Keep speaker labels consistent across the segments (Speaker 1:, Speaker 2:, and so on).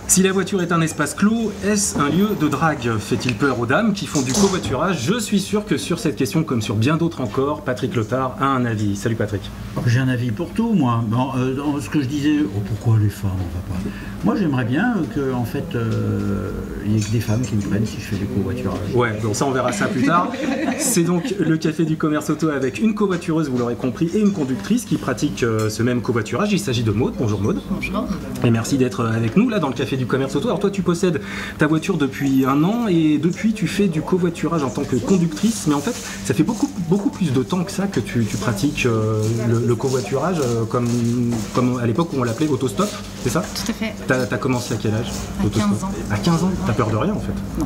Speaker 1: Si la voiture est un espace clos, est-ce un lieu de drague? Fait-il peur aux dames qui font du covoiturage? Je suis sûr que sur cette question, comme sur bien d'autres encore, Patrick Lotard a un avis. Salut Patrick.
Speaker 2: J'ai un avis pour tout, moi. Bon, dans ce que je disais, pourquoi les femmes, on va pas. Moi, j'aimerais bien que, en fait, il n'y ait que des femmes qui me prennent si je fais du covoiturage.
Speaker 1: Ouais, bon ça on verra ça plus tard. C'est donc le café du commerce auto avec une covoitureuse, vous l'aurez compris, et une conductrice qui pratique ce même covoiturage. Il s'agit de Maude. Bonjour Maude.
Speaker 3: Bonjour.
Speaker 1: Et merci d'être avec nous là dans le café du commerce auto. Alors toi tu possèdes ta voiture depuis 1 an et depuis tu fais du covoiturage en tant que conductrice, mais en fait ça fait beaucoup plus de temps que ça que tu pratiques le covoiturage comme à l'époque où on l'appelait autostop, c'est ça?
Speaker 3: Tout à fait.
Speaker 1: T'as commencé à quel âge?
Speaker 3: À 15 ans.
Speaker 1: À 15 ans? T'as peur de rien en fait?
Speaker 3: Non.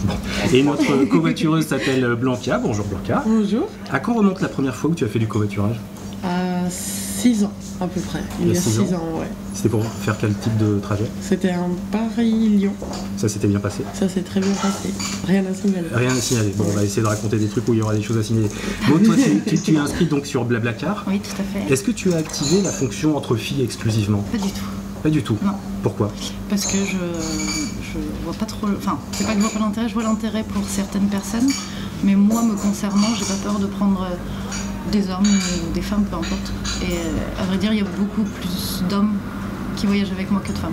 Speaker 1: Bon. Et notre covoitureuse s'appelle Blanca. Bonjour Blanca.
Speaker 4: Bonjour.
Speaker 1: À quand remonte la première fois où tu as fait du covoiturage?
Speaker 4: À 6 ans à peu près. Il y a 6 ans, ouais.
Speaker 1: C'était pour faire quel type de trajet?
Speaker 4: C'était un Paris-Lyon.
Speaker 1: Ça s'était bien passé?
Speaker 4: Ça s'est très bien passé. Rien à signaler.
Speaker 1: Rien à signaler. Bon, on va essayer de raconter des trucs où il y aura des choses à signaler. Bon, toi, tu es inscrite donc sur Blablacar.
Speaker 3: Oui, tout à fait.
Speaker 1: Est-ce que tu as activé la fonction entre filles exclusivement?
Speaker 3: Pas du tout.
Speaker 1: Pas du tout?
Speaker 3: Non.
Speaker 1: Pourquoi?
Speaker 3: Parce que je vois pas trop... Enfin, c'est pas que je vois pas l'intérêt, je vois l'intérêt pour certaines personnes, mais moi, me concernant, j'ai pas peur de prendre des hommes ou des femmes, peu importe. Et à vrai dire, il y a beaucoup plus d'hommes qui voyagent avec moi que de femmes.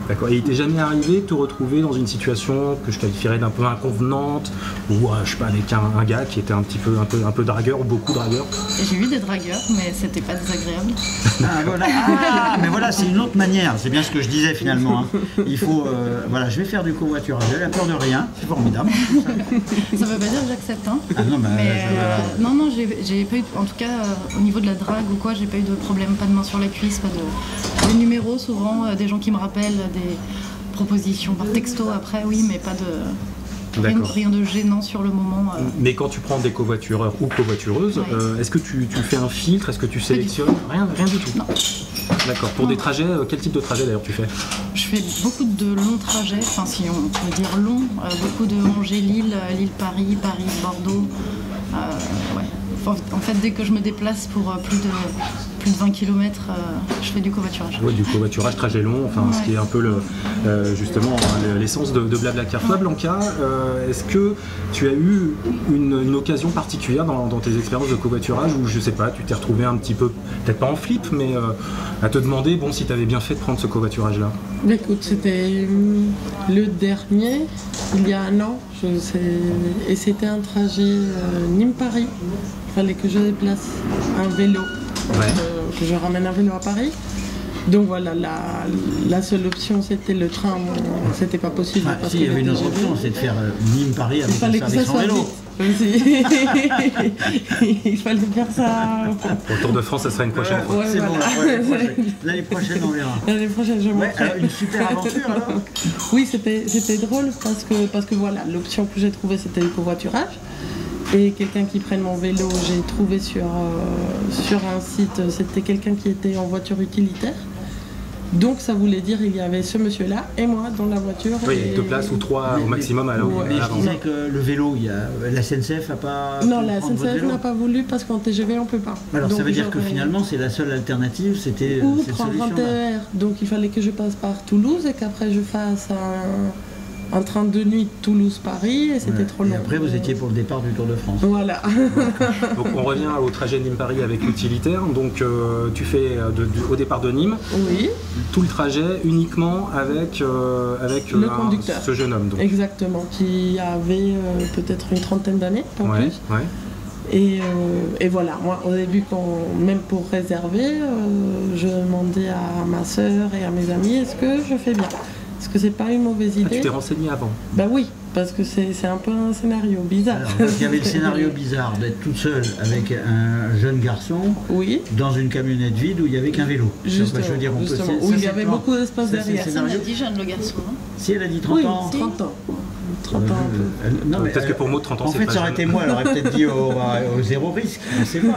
Speaker 1: D'accord. Et il t'est jamais arrivé de te retrouver dans une situation que je qualifierais d'un peu inconvenante, ou je sais pas, avec un gars qui était un peu dragueur ou beaucoup dragueur?
Speaker 3: J'ai eu des dragueurs, mais c'était pas désagréable.
Speaker 2: Ah, voilà. Ah, mais voilà, c'est une autre manière. C'est bien ce que je disais finalement. Hein. Il faut, voilà, je vais faire du covoiturage. J'ai la peur de rien. C'est formidable.
Speaker 3: Ça veut pas dire que j'accepte, hein.
Speaker 2: Ah non, mais
Speaker 3: non, j'ai pas eu, en tout cas, au niveau de la drague ou quoi, j'ai pas eu de problème, pas de main sur la cuisse, pas de... Des numéros souvent, des gens qui me rappellent, des propositions par texto après, oui, mais pas de... Rien de gênant sur le moment.
Speaker 1: Mais quand tu prends des covoitureurs ou covoitureuses,
Speaker 3: ouais.
Speaker 1: Est-ce que tu fais un filtre? Est-ce que tu sélectionnes? Rien du tout?
Speaker 3: Non.
Speaker 1: D'accord. Pour des trajets, quel type de trajet d'ailleurs tu fais?
Speaker 3: Je fais beaucoup de longs trajets, enfin si on peut dire long, beaucoup de Angers-Lille, Lille-Paris, Paris-Bordeaux. Ouais. En fait, dès que je me déplace pour plus de 20 km, je fais du covoiturage.
Speaker 1: Oui, du covoiturage, trajet long, enfin, ouais. Ce qui est un peu justement l'essence de Blablacar. Toi, Blanca, est-ce que tu as eu une occasion particulière dans tes expériences de covoiturage où, je sais pas, tu t'es retrouvé un petit peu, peut-être pas en flip, mais à te demander bon, si tu avais bien fait de prendre ce covoiturage-là?
Speaker 4: Écoute, c'était le dernier, il y a 1 an, et c'était un trajet Nîmes-Paris. Il fallait que je déplace un vélo, que je ramène un vélo à Paris. Donc voilà, la seule option c'était le train, c'était pas possible.
Speaker 2: Ah, si, il y avait une autre option, c'est de faire Nîmes-Paris avec son vélo.
Speaker 4: Il fallait faire ça.
Speaker 1: Pour le Tour de France, ça sera une prochaine fois.
Speaker 4: Ouais,
Speaker 2: c'est
Speaker 4: voilà.
Speaker 2: bon, l'année prochaine on verra.
Speaker 4: L'année prochaine, je
Speaker 2: alors, une super aventure alors.
Speaker 4: Oui, c'était drôle parce que voilà, l'option que j'ai trouvée c'était le covoiturage. Et quelqu'un qui prenne mon vélo, j'ai trouvé sur un site, c'était quelqu'un qui était en voiture utilitaire. Donc ça voulait dire qu'il y avait ce monsieur-là et moi dans la voiture.
Speaker 1: Oui, il y a 2 places ou 3 au maximum à l'heure.
Speaker 2: Mais je disais que le vélo, la SNCF n'a pas...
Speaker 4: Non, la SNCF n'a pas voulu parce qu'en TGV on ne peut pas.
Speaker 2: Alors donc, ça veut dire que finalement c'est la seule alternative, c'était cette solution-là.
Speaker 4: Un TER. Donc il fallait que je passe par Toulouse et qu'après je fasse un train de nuit Toulouse-Paris et c'était trop long.
Speaker 2: Et après vous étiez pour le départ du Tour de France.
Speaker 4: Voilà.
Speaker 1: Donc on revient au trajet Nîmes-Paris avec l'utilitaire. Donc tu fais au départ de Nîmes,
Speaker 4: oui.
Speaker 1: Tout le trajet uniquement avec
Speaker 4: le conducteur.
Speaker 1: Ce jeune homme. Donc.
Speaker 4: Exactement, qui avait peut-être une 30aine d'années, pas plus.
Speaker 1: Ouais.
Speaker 4: Et voilà, moi au début, même pour réserver, je demandais à ma soeur et à mes amis, est-ce que je fais bien? Est-ce que c'est pas une mauvaise idée?
Speaker 1: Tu t'es renseigné avant?
Speaker 4: Bah oui, parce que c'est un peu un scénario bizarre.
Speaker 2: Alors, il y avait le scénario bizarre d'être toute seule avec un jeune garçon dans une camionnette vide où il n'y avait qu'un vélo.
Speaker 4: Justement,
Speaker 2: je veux dire,
Speaker 4: où il y avait beaucoup d'espace derrière.
Speaker 3: Ça a dit jeune le garçon, non?
Speaker 2: Si elle a dit 30 ans.
Speaker 4: 30 ans. 30 ans un peu.
Speaker 2: Non, mais
Speaker 1: peut-être que pour Maud, 30 ans,
Speaker 2: en
Speaker 1: c'est
Speaker 2: fait,
Speaker 1: pas
Speaker 2: ça aurait été moi, elle aurait peut-être dit au zéro risque. C'est moi.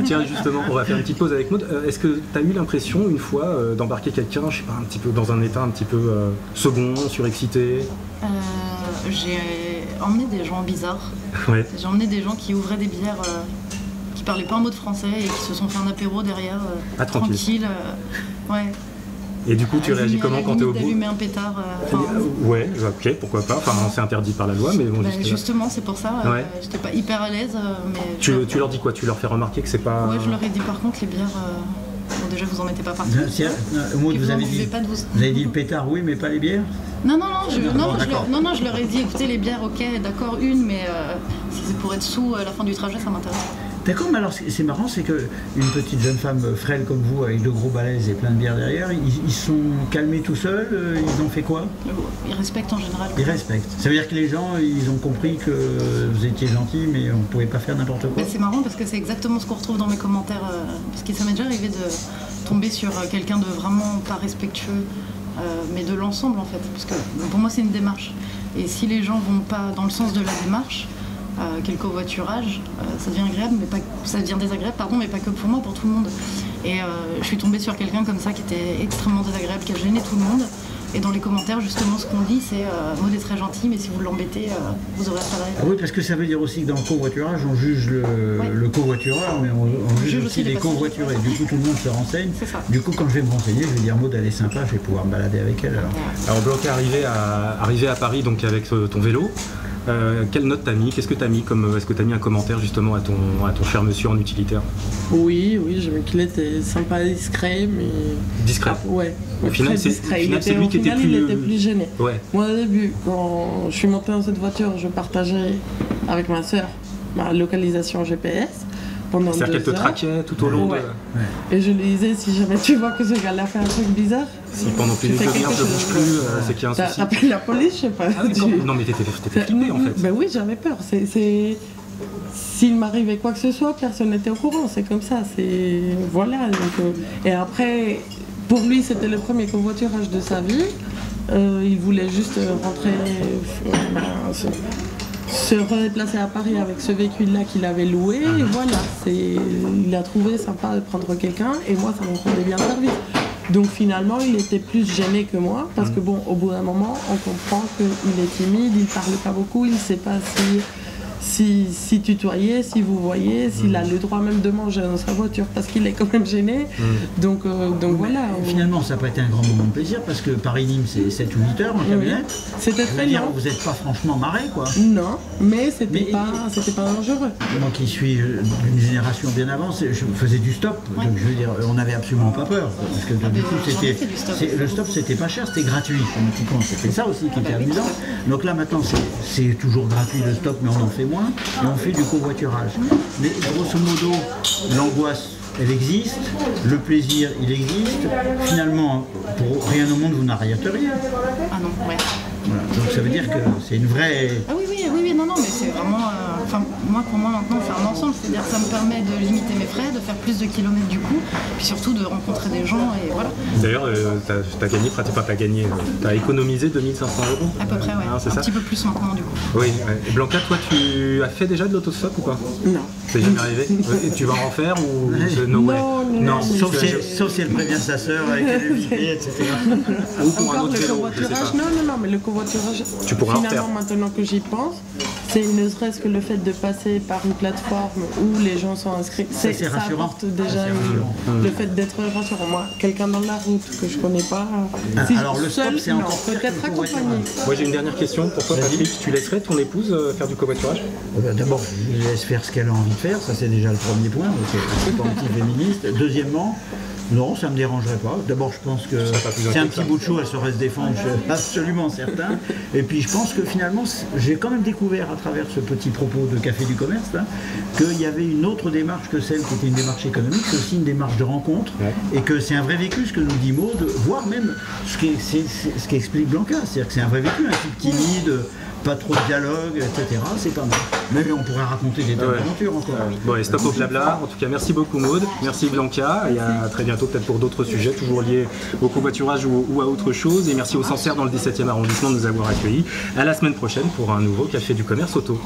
Speaker 1: Tiens, justement, on va faire une petite pause avec Maud. Est-ce que tu as eu l'impression, une fois, d'embarquer quelqu'un, je sais pas, un petit peu dans un état un petit peu second, surexcité?
Speaker 3: J'ai emmené des gens bizarres.
Speaker 1: Ouais.
Speaker 3: J'ai emmené des gens qui ouvraient des bières qui parlaient pas un mot de français et qui se sont fait un apéro derrière,
Speaker 1: tranquille.
Speaker 3: tranquille. Ouais.
Speaker 1: Et du coup, tu réagis comment quand t'es au bout?
Speaker 3: D'allumer un pétard.
Speaker 1: Ouais, ok, pourquoi pas. Enfin, c'est interdit par la loi, mais bon.
Speaker 3: Justement, c'est pour ça.
Speaker 1: Ouais.
Speaker 3: J'étais pas hyper à l'aise. Mais
Speaker 1: tu leur dis quoi? Tu leur fais remarquer que c'est pas.
Speaker 3: Ouais, je leur ai dit par contre, les bières. Bon, déjà, vous en mettez pas partout.
Speaker 2: Vous avez dit le pétard, oui, mais pas les bières?
Speaker 3: Non, je leur ai dit, écoutez, les bières, ok, d'accord, une, mais si c'est pour être sous à la fin du trajet, ça m'intéresse pas.
Speaker 2: D'accord, mais alors c'est marrant, c'est qu'une petite jeune femme frêle comme vous, avec de gros balaises et plein de bières derrière, ils sont calmés tout seuls, ils ont fait quoi?
Speaker 3: Ils respectent en général.
Speaker 2: Ils respectent. Ça veut dire que les gens, ils ont compris que vous étiez gentil, mais on ne pouvait pas faire n'importe quoi.
Speaker 3: C'est marrant parce que c'est exactement ce qu'on retrouve dans mes commentaires, parce que ça m'est déjà arrivé de tomber sur quelqu'un de vraiment pas respectueux, mais de l'ensemble en fait, parce que pour moi c'est une démarche. Et si les gens vont pas dans le sens de la démarche, quel covoiturage, ça devient agréable, ça devient désagréable, mais pas que pour moi, pour tout le monde. Et je suis tombée sur quelqu'un comme ça qui était extrêmement désagréable, qui a gêné tout le monde. Et dans les commentaires, justement, ce qu'on dit, c'est Maud est très gentil, mais si vous l'embêtez, vous aurez à travailler.
Speaker 2: Ah oui, parce que ça veut dire aussi que dans le covoiturage, on juge le covoitureur, mais on juge aussi les covoiturés. Du coup, tout le monde se renseigne. Du coup, quand je vais me renseigner, je vais dire Maud, elle est sympa, je vais pouvoir me balader avec elle.
Speaker 1: Alors Blanca, arrivé à Paris donc avec ton vélo. Quelle note t'as mis? Qu'est-ce que t'as mis est-ce que t'as mis un commentaire justement à ton cher monsieur en utilitaire?
Speaker 4: Oui, j'ai vu qu'il était sympa, discret, mais...
Speaker 1: Discret?
Speaker 4: Ouais.
Speaker 1: Au final, c'est lui qui était plus...
Speaker 4: il était plus gêné.
Speaker 1: Ouais.
Speaker 4: Moi, au début, quand je suis montée dans cette voiture, je partageais avec ma soeur ma localisation GPS.
Speaker 1: C'est-à-dire qu'elle te traquait tout au long de...
Speaker 4: Et je lui disais, si jamais tu vois que ce gars-là fait un truc bizarre...
Speaker 1: Si pendant plus d'une demi-heure je bouge plus, c'est qu'il y a un souci.
Speaker 4: T'as appelé la police, je sais pas.
Speaker 1: Ah oui, non mais t'étais flippé en fait.
Speaker 4: Ben oui, j'avais peur. S'il m'arrivait quoi que ce soit, personne n'était au courant. C'est comme ça. Voilà. Donc, et après, pour lui, c'était le premier covoiturage de sa vie. Il voulait juste rentrer... se redéplacer à Paris avec ce véhicule-là qu'il avait loué, et voilà, il a trouvé sympa de prendre quelqu'un, et moi ça me rendait bien service. Donc finalement, il était plus gêné que moi, parce que bon, au bout d'un moment, on comprend qu'il est timide, il parle pas beaucoup, il sait pas si tutoyer, si vous voyez, s'il a le droit même de manger dans sa voiture parce qu'il est quand même gêné. Donc voilà.
Speaker 2: Finalement, ça n'a pas été un grand moment de plaisir parce que Paris-Nîmes, c'est 7 ou 8 heures en camionnette.
Speaker 4: C'était très bien.
Speaker 2: Vous n'êtes pas franchement marré, quoi.
Speaker 4: Non, mais c'était pas dangereux.
Speaker 2: Moi qui suis d'une génération bien avant, je faisais du stop. Donc je veux dire, on n'avait absolument pas peur. Parce que du coup, le stop, c'était pas cher, c'était gratuit. C'était ça aussi qui était amusant. Donc là, maintenant, c'est toujours gratuit le stop, mais on en fait moins, et on fait du covoiturage. Mais grosso modo, l'angoisse, elle existe, le plaisir, il existe. Finalement, pour rien au monde, vous n'arriériez.
Speaker 3: Ah non, ouais.
Speaker 2: Voilà. Donc ça veut dire que c'est une vraie...
Speaker 3: Ah oui, non, mais c'est vraiment... pour moi maintenant, c'est un ensemble. C'est-à-dire que ça me permet de limiter mes frais, de faire plus de kilomètres du coup, puis surtout de rencontrer des gens, et voilà.
Speaker 1: D'ailleurs, t'as économisé 2500 €.
Speaker 3: À peu près, ouais.
Speaker 1: Ah,
Speaker 3: un petit peu plus maintenant, du coup.
Speaker 1: Oui, et Blanca, toi, tu as fait déjà de l'autostop ou pas?
Speaker 4: Non.
Speaker 1: C'est jamais arrivé? Et tu vas en faire ou...
Speaker 4: Non.
Speaker 2: Sauf si elle prévient sa sœur avec les vitrées, etc.
Speaker 1: Ou pour un
Speaker 4: Encore
Speaker 1: autre
Speaker 4: le
Speaker 1: vélo,
Speaker 4: covoiturage, non, mais le covoiturage,
Speaker 1: tu pourras en
Speaker 4: finalement,
Speaker 1: refaire.
Speaker 4: maintenant que j'y pense, c'est ne serait-ce que le fait de passer par une plateforme où les gens sont inscrits, ça
Speaker 2: rassurant.
Speaker 4: apporte déjà le fait d'être rassurant. Moi, quelqu'un dans la route que je connais pas,
Speaker 2: alors le stop, c'est encore
Speaker 4: peut-être accompagné.
Speaker 1: Moi j'ai une dernière question pour toi, Patrick. Tu laisserais ton épouse faire du covoiturage?
Speaker 2: D'abord, je laisse faire ce qu'elle a envie de faire, ça c'est déjà le premier point, donc c'est pas anti-féministe. Deuxièmement, non, ça ne me dérangerait pas. D'abord, je pense que c'est un petit bout de chou, elle saurait se défendre, je suis absolument certain. Et puis, je pense que finalement, j'ai quand même découvert à travers ce petit propos de Café du Commerce qu'il y avait une autre démarche que celle qui était une démarche économique, c'est aussi une démarche de rencontre, et que c'est un vrai vécu, ce que nous dit Maud, voire même ce qu'explique Blanca. C'est-à-dire que c'est un vrai vécu, un type timide, pas trop de dialogue, etc. C'est pas mal. Mais on pourrait raconter des aventures encore.
Speaker 1: Bon, et stop au blabla. En tout cas, merci beaucoup Maud, merci Blanca, et à très bientôt peut-être pour d'autres sujets, toujours liés au covoiturage ou à autre chose. Et merci au Sancerre dans le 17e arrondissement de nous avoir accueillis. À la semaine prochaine pour un nouveau Café du Commerce Auto.